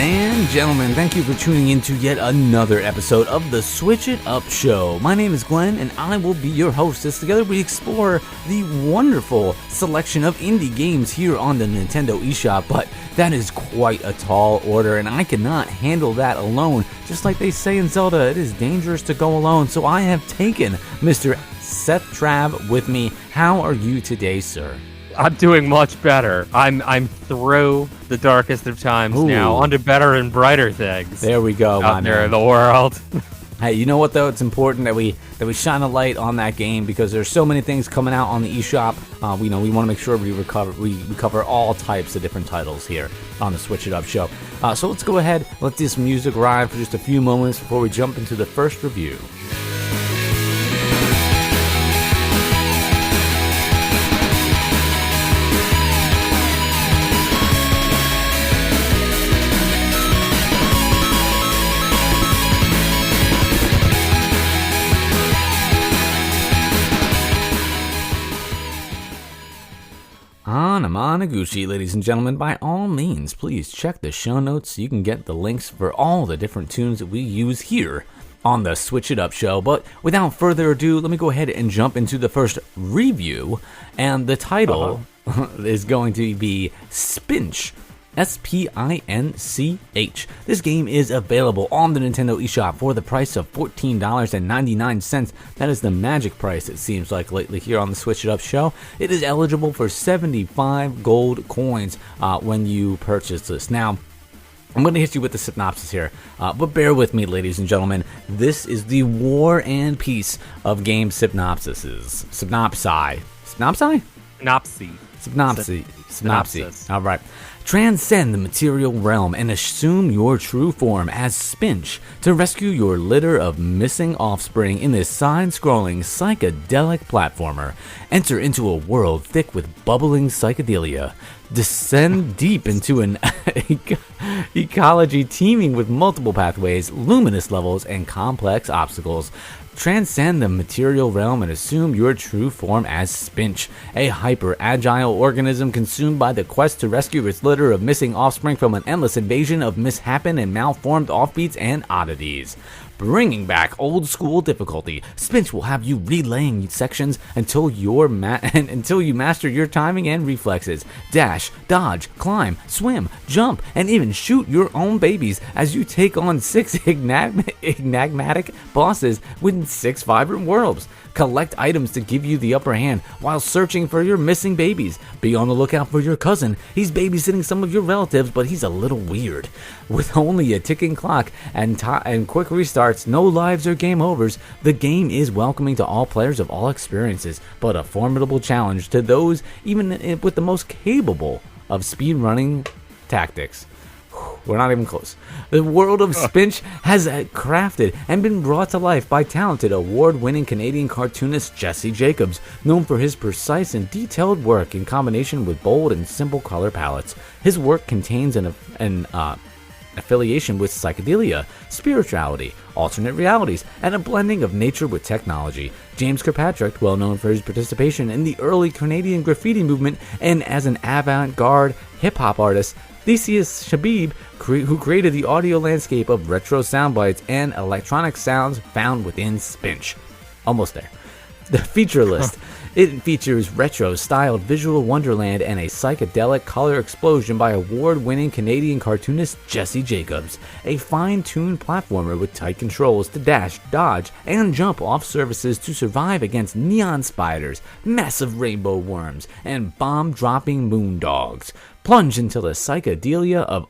and gentlemen, thank you for tuning in to yet another episode of the Switch It Up Show. My name is Glenn, and I will be your hostess. Together we explore the wonderful selection of indie games here on the Nintendo eShop, but that is quite a tall order, and I cannot handle that alone. Just like they say in Zelda, it is dangerous to go alone, so I have taken Mr. Seth Trav with me. How are you today, sir? I'm doing much better. I'm through the darkest of times now, onto better and brighter things. There we go, out there in the world. Hey, you know what though? It's important that we shine a light on that game because there's so many things coming out on the eShop. We want to make sure we cover all types of different titles here on the Switch It Up Show. So let's go ahead, let this music ride for just a few moments before we jump into the first review. Anamanaguchi, ladies and gentlemen, by all means, please check the show notes so you can get the links for all the different tunes that we use here on the Switch It Up Show. But without further ado, let me go ahead and jump into the first review, and the title is going to be Spinch. S-P-I-N-C-H. This game is available on the Nintendo eShop for the price of $14.99. That is the magic price, it seems like, lately here on the Switch It Up Show. It is eligible for 75 gold coins when you purchase this. Now, I'm going to hit you with the synopsis here, but bear with me, ladies and gentlemen. This is the War and Peace of game synopsises. Synopsis. All right. Transcend the material realm and assume your true form as Spinch to rescue your litter of missing offspring in this side-scrolling psychedelic platformer. Enter into a world thick with bubbling psychedelia. Descend deep into an ecology teeming with multiple pathways, luminous levels, and complex obstacles. Transcend the material realm and assume your true form as Spinch, a hyper-agile organism consumed by the quest to rescue its litter of missing offspring from an endless invasion of mishappen and malformed offbeats and oddities. Bringing back old-school difficulty, Spinch will have you relaying sections until you master your timing and reflexes. Dash, dodge, climb, swim, jump, and even shoot your own babies as you take on 6 enigmatic bosses within 6 vibrant worlds. Collect items to give you the upper hand while searching for your missing babies. Be on the lookout for your cousin. He's babysitting some of your relatives, but he's a little weird. With only a ticking clock and quick restarts, no lives or game overs, the game is welcoming to all players of all experiences, but a formidable challenge to those even with the most capable of speedrunning tactics. We're not even close. The world of Spinch has crafted and been brought to life by talented award-winning Canadian cartoonist Jesse Jacobs, known for his precise and detailed work in combination with bold and simple color palettes. His work contains an affiliation with psychedelia, spirituality, alternate realities, and a blending of nature with technology. James Kirkpatrick, well known for his participation in the early Canadian graffiti movement and as an avant-garde hip-hop artist, Theseus Shabib, who created the audio landscape of retro soundbites and electronic sounds found within Spinch. Almost there. The feature list. It features retro-styled visual wonderland and a psychedelic color explosion by award-winning Canadian cartoonist Jesse Jacobs. A fine-tuned platformer with tight controls to dash, dodge, and jump off surfaces to survive against neon spiders, massive rainbow worms, and bomb-dropping moon dogs. Plunge into the psychedelia of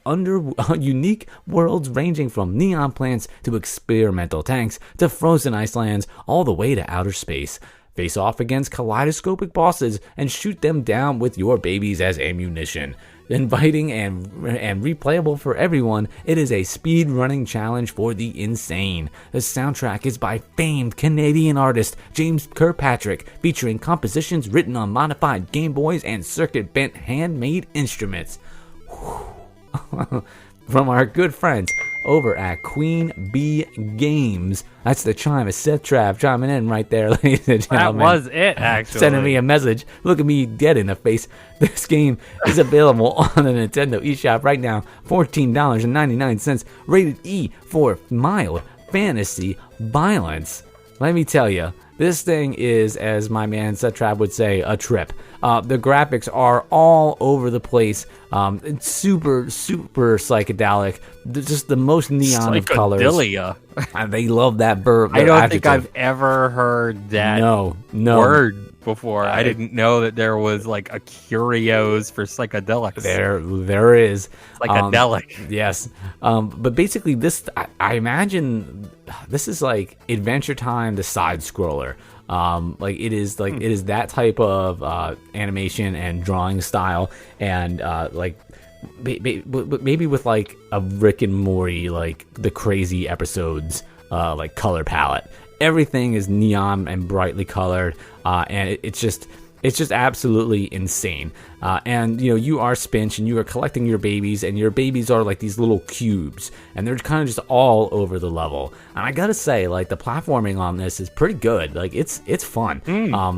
unique worlds ranging from neon plants to experimental tanks to frozen icelands all the way to outer space. Face off against kaleidoscopic bosses and shoot them down with your babies as ammunition. Inviting and replayable for everyone, it is a speed-running challenge for the insane. The soundtrack is by famed Canadian artist James Kirkpatrick, featuring compositions written on modified Game Boys and circuit-bent handmade instruments. From our good friends over at Queen Bee Games. That's the chime of Seth Trav chiming in right there, ladies and gentlemen. That was it, actually. Sending me a message. Look at me dead in the face. This game is available on the Nintendo eShop right now. $14.99. Rated E for mild fantasy violence. Let me tell you, this thing is, as my man Seth Trav would say, a trip. The graphics are all over the place. It's super, super psychedelic. Just the most neon of colors. They love that verb. I don't think I've ever heard that word before. I didn't know that there was like a curios for psychedelics. There is. Psychedelic. Yes. But basically this, I imagine this is like Adventure Time, the side scroller. It is that type of animation and drawing style, and maybe with like a Rick and Morty, like the crazy episodes, like color palette. Everything is neon and brightly colored, and it's just absolutely insane. And you are Spinch, and you are collecting your babies, and your babies are like these little cubes, and they're kind of just all over the level. And I gotta say, like, the platforming on this is pretty good. Like, it's fun.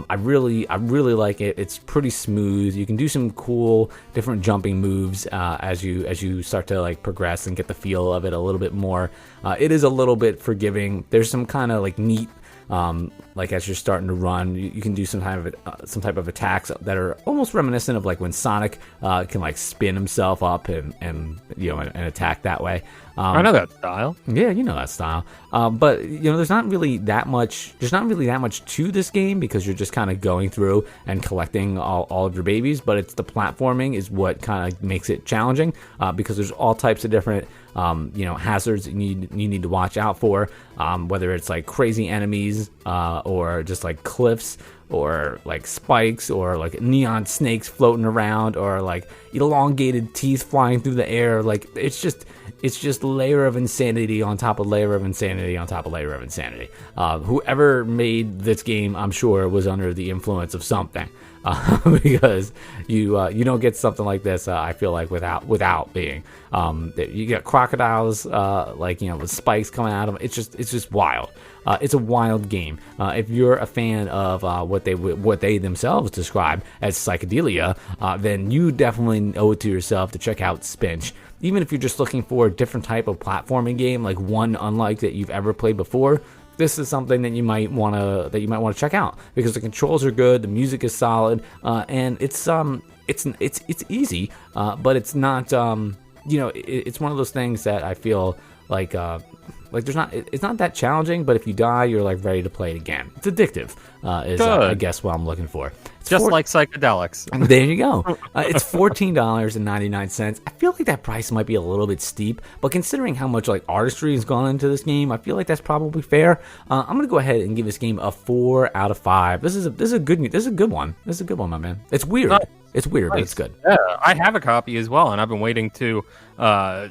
I really like it. It's pretty smooth. You can do some cool different jumping moves as you start to like progress and get the feel of it a little bit more. It is a little bit forgiving. There's some kind of like neat. Like as you're starting to run, you can do some type of attacks that are almost reminiscent of like when Sonic can like spin himself up and attack that way. I know that style. Yeah, you know that style. But there's not really that much to this game because you're just kind of going through and collecting all of your babies. But it's the platforming is what kind of makes it challenging because there's all types of different hazards that you need to watch out for, whether it's like crazy enemies or just like cliffs or like spikes or like neon snakes floating around or like elongated teeth flying through the air. Like it's just layer of insanity on top of layer of insanity on top of layer of insanity. Whoever made this game, I'm sure, was under the influence of something. Because you don't get something like this, I feel like, without being. You get crocodiles, with spikes coming out of them. It's just wild. It's a wild game. If you're a fan of what they themselves describe as psychedelia, then you definitely owe it to yourself to check out Spinch. Even if you're just looking for a different type of platforming game, like one unlike that you've ever played before, this is something that you might want to check out because the controls are good, the music is solid, and it's easy, but it's not it's one of those things that I feel like it's not that challenging, but if you die, you're like ready to play it again. It's addictive, I guess what I'm looking for. Just like psychedelics. There you go. It's $14.99. I feel like that price might be a little bit steep, but considering how much like artistry has gone into this game, I feel like that's probably fair. I'm gonna go ahead and give this game a 4 out of 5. This is a good one. This is a good one, my man. It's weird. Nice. It's weird, but it's good. Yeah, I have a copy as well, and I've been waiting to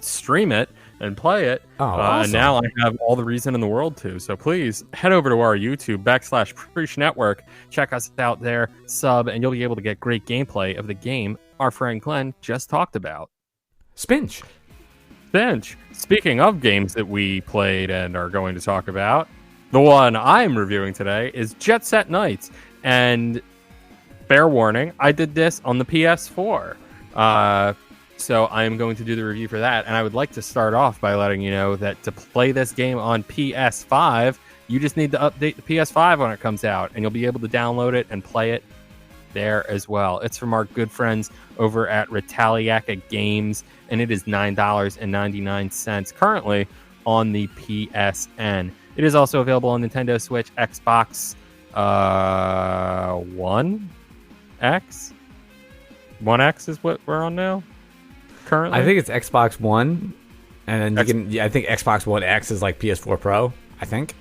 stream it and play it. Awesome. And now I have all the reason in the world to. So please head over to our YouTube /Preach Network. Check us out there, sub, and you'll be able to get great gameplay of the game our friend Glenn just talked about. Spinch. Speaking of games that we played and are going to talk about, the one I'm reviewing today is Jet Set Knights. And fair warning, I did this on the PS4. So I'm going to do the review for that, and I would like to start off by letting you know that to play this game on PS5, you just need to update the PS5 when it comes out, and you'll be able to download it and play it there as well. It's from our good friends over at Retaliaca Games, and it is $9.99 currently on the PSN. It is also available on Nintendo Switch, Xbox One X. One X is what we're on now. Currently, I think it's Xbox One, and then I think Xbox One X is like PS4 Pro. I think.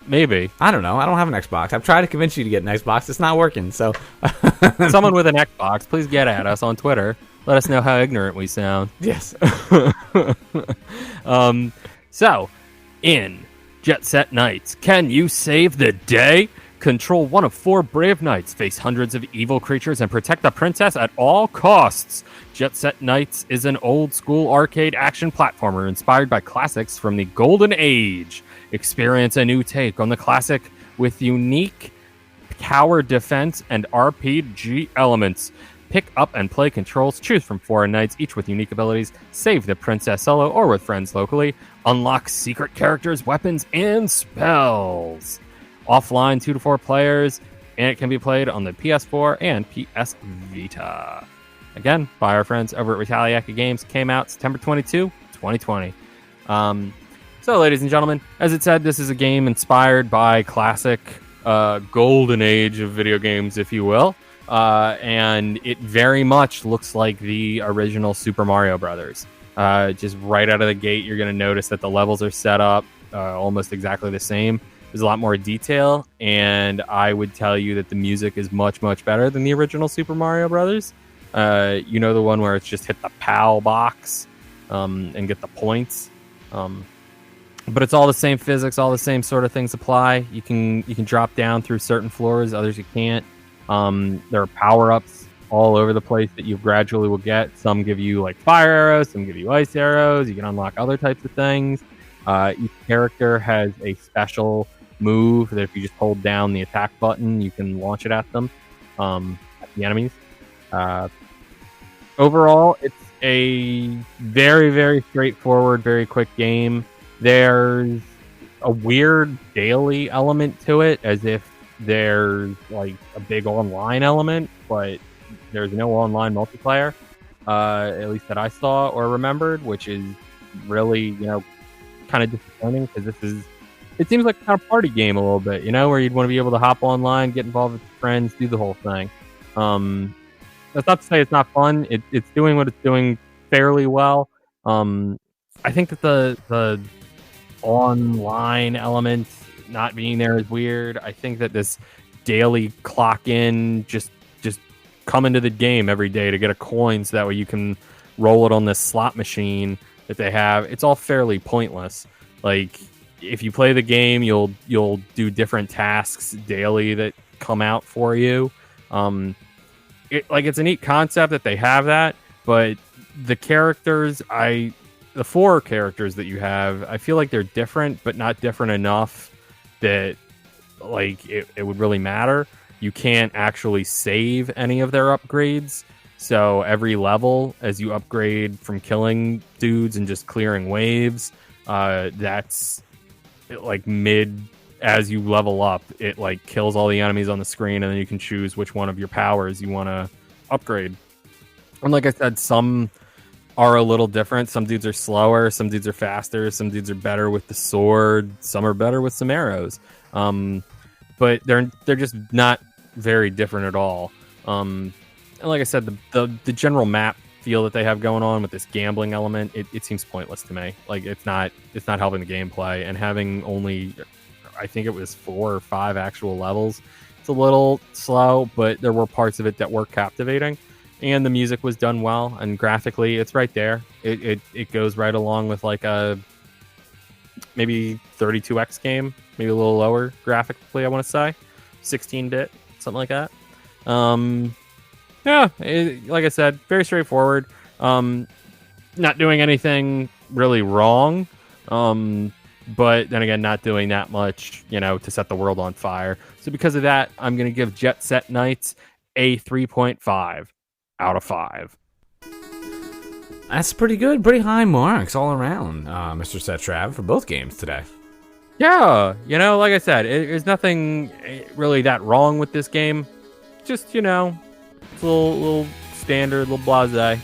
Maybe. I don't know. I don't have an Xbox. I've tried to convince you to get an Xbox. It's not working. So, someone with an Xbox, please get at us on Twitter. Let us know how ignorant we sound. Yes. So, in Jet Set Knights, can you save the day? Control one of 4 brave knights, face hundreds of evil creatures, and protect the princess at all costs. Jet Set Knights is an old-school arcade action platformer inspired by classics from the Golden Age. Experience a new take on the classic with unique tower defense and RPG elements. Pick up and play controls. Choose from 4 knights, each with unique abilities. Save the princess solo or with friends locally. Unlock secret characters, weapons, and spells. Offline 2 to 4 players, and it can be played on the PS4 and PS Vita. Again, by our friends over at Retaliaca Games. Came out September 22, 2020. So, ladies and gentlemen, as it said, this is a game inspired by classic golden age of video games, if you will. And it very much looks like the original Super Mario Brothers. Just right out of the gate, you're going to notice that the levels are set up almost exactly the same. There's a lot more detail, and I would tell you that the music is much, much better than the original Super Mario Brothers. You know, the one where it's just hit the PAL box and get the points. But it's all the same physics, all the same sort of things apply. You can drop down through certain floors, others you can't. There are power-ups all over the place that you gradually will get. Some give you like fire arrows, some give you ice arrows. You can unlock other types of things. Each character has a special move that if you just hold down the attack button, you can launch it at them, at the enemies. Overall, it's a very, very straightforward, very quick game. There's a weird daily element to it, as if there's like a big online element, but there's no online multiplayer, at least that I saw or remembered, which is really, kind of disappointing, because it seems like a kind of party game a little bit, where you'd want to be able to hop online, get involved with your friends, do the whole thing. That's not to say it's not fun. It's doing what it's doing fairly well. I think that the online element not being there is weird. I think that this daily clock in, just come into the game every day to get a coin so that way you can roll it on this slot machine that they have, it's all fairly pointless. Like, if you play the game, you'll do different tasks daily that come out for you. It's a neat concept that they have that, but the characters, the 4 characters that you have, I feel like they're different, but not different enough that it would really matter. You can't actually save any of their upgrades. So every level, as you upgrade from killing dudes and just clearing waves, that's mid as you level up, it kills all the enemies on the screen, and then you can choose which one of your powers you want to upgrade. And like I said, some are a little different. Some dudes are slower, some dudes are faster, some dudes are better with the sword, some are better with some arrows. But they're just not very different at all. And like I said, the general map feel that they have going on with this gambling element, it seems pointless to me. It's not helping the gameplay, and having only, I think it was 4 or 5 actual levels, it's a little slow, but there were parts of it that were captivating, and the music was done well, and graphically it's right there. It goes right along with a maybe 32x game, maybe a little lower graphically, I want to say 16-bit, something like that. Like I said, very straightforward. Not doing anything really wrong, but then again, not doing that much, to set the world on fire. So because of that, I'm going to give Jet Set Knights a 3.5 out of 5. That's pretty good. Pretty high marks all around, Mr. Setrav, for both games today. Yeah, like I said, there's nothing really that wrong with this game. Just, it's a little standard, a little blasé.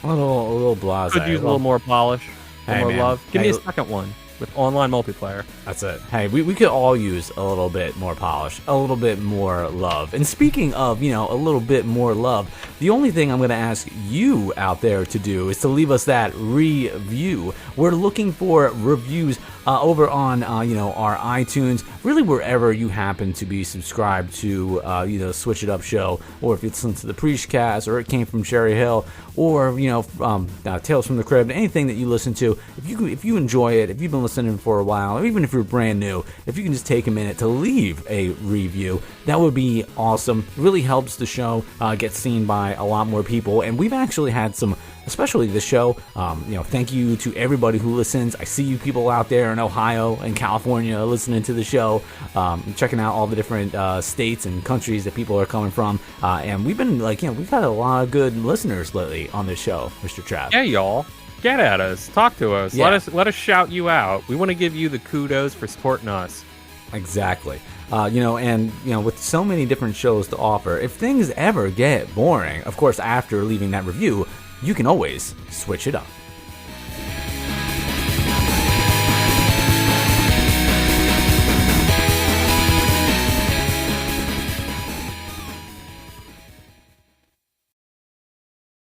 A little blasé. Could use a little more polish, more love. Give me a second one with online multiplayer. That's it. Hey, we could all use a little bit more polish, a little bit more love. And speaking of, a little bit more love, the only thing I'm going to ask you out there to do is to leave us that review We're looking for reviews over on our iTunes, really wherever you happen to be subscribed to Switch It Up show, or if it's listened to the Preachcast, or it came from Cherry Hill, or Tales from the Crib, anything that you listen to. If you enjoy it, if you've been listening for a while, or even if you're brand new, if you can just take a minute to leave a review, that would be awesome. It really helps the show get seen by a lot more people, and we've actually had some, especially this show, thank you to everybody who listens. I see you people out there in Ohio and California listening to the show, checking out all the different states and countries that people are coming from, and we've been we've had a lot of good listeners lately on this show, Mr. Trav. Yeah, y'all. Get at us. Talk to us. Yeah. Let us shout you out. We want to give you the kudos for supporting us. Exactly. With so many different shows to offer, if things ever get boring, of course, after leaving that review, you can always switch it up.